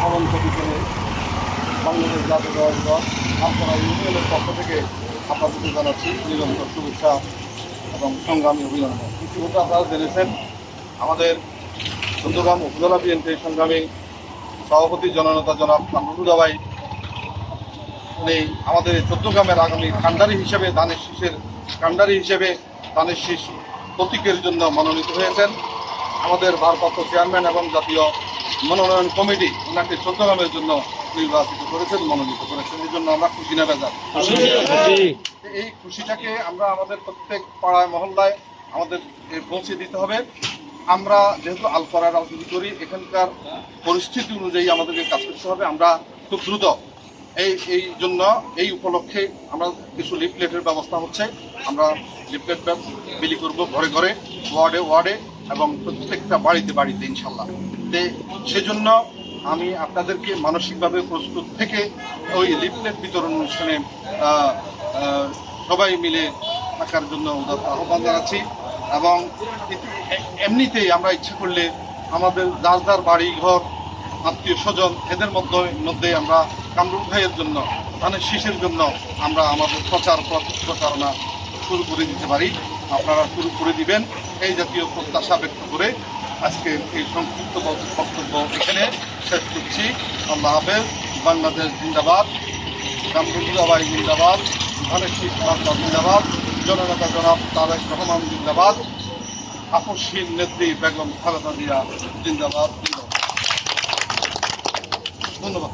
অনন্ত বিকেলে বাংলাদেশ জাতীয় দল আপনারা ইউনিয়নের পক্ষ থেকে আপনাদেরকে জানাচ্ছি নিরন্তর শুভেচ্ছা এবং সংগ্রামী অভিনন্দন। ইতিমধ্যে আপনারা জেনেছেন আমাদের চন্দ্রগ্রাম উপজেলা বিএনপির সংগ্রামী সভাপতি জননেতা জনাব কামরুল ভাই উনি আমাদের চট্টগ্রামের আগামী কান্ডারি হিসেবে ধানের শীষের কান্ডারি হিসেবে ধানের শীষ প্রতীকের জন্য মনোনীত হয়েছেন। আমাদের ভারপ্রাপ্ত চেয়ারম্যান এবং জাতীয় মনোনয়ন কমিটি ওনাকে চট্টগ্রামের জন্য নির্বাচিত করেছেন, মনোনীত করেছেন। এই জন্য আমরা খুশি না বেজার। এই খুশিটাকে আমরা আমাদের প্রত্যেক পাড়ায় মহল্লায় আমাদের পৌঁছে দিতে হবে। আমরা যেহেতু আলপাড়া রাজনীতি করি, এখানকার পরিস্থিতি অনুযায়ী আমাদেরকে কাজ করতে হবে। আমরা খুব দ্রুত এই জন্য এই উপলক্ষে আমরা কিছু লিফলেটের ব্যবস্থা হচ্ছে। আমরা লিফলেট বিলি করব ঘরে ঘরে, ওয়ার্ডে ওয়ার্ডে এবং প্রত্যেকটা বাড়িতে বাড়িতে ইনশাল্লাহ। সেজন্য আমি আপনাদেরকে মানসিকভাবে প্রস্তুত থেকে ওই লিফলেট বিতরণ অনুষ্ঠানে সবাই মিলে থাকার জন্য আহ্বান জানাচ্ছি। এবং এমনিতেই আমরা ইচ্ছা করলে আমাদের যার যার বাড়ি ঘর আত্মীয় স্বজন এদের মধ্যে আমরা কামরুল ভাইয়ের জন্য ধানের শীষের জন্য আমরা আমাদের প্রচারণা শুরু করে দিতে পারি। আপনারা শুরু করে দিবেন এই জাতীয় প্রত্যাশা ব্যক্ত করে আজকে এই সংক্ষিপ্ত বক্তব্য এখানে শেষ করছি। আল্লাহ হাফেজ। বাংলাদেশ জিন্দাবাদ, কামরুল ভাই জিন্দাবাদ, ধানের শীষ মার্কা জিন্দাবাদ, জননেতা জনাব তারেক রহমান জিন্দাবাদ, আপসহীন নেত্রী বেগম খালেদা জিয়া জিন্দাবাদ। ধন্যবাদ।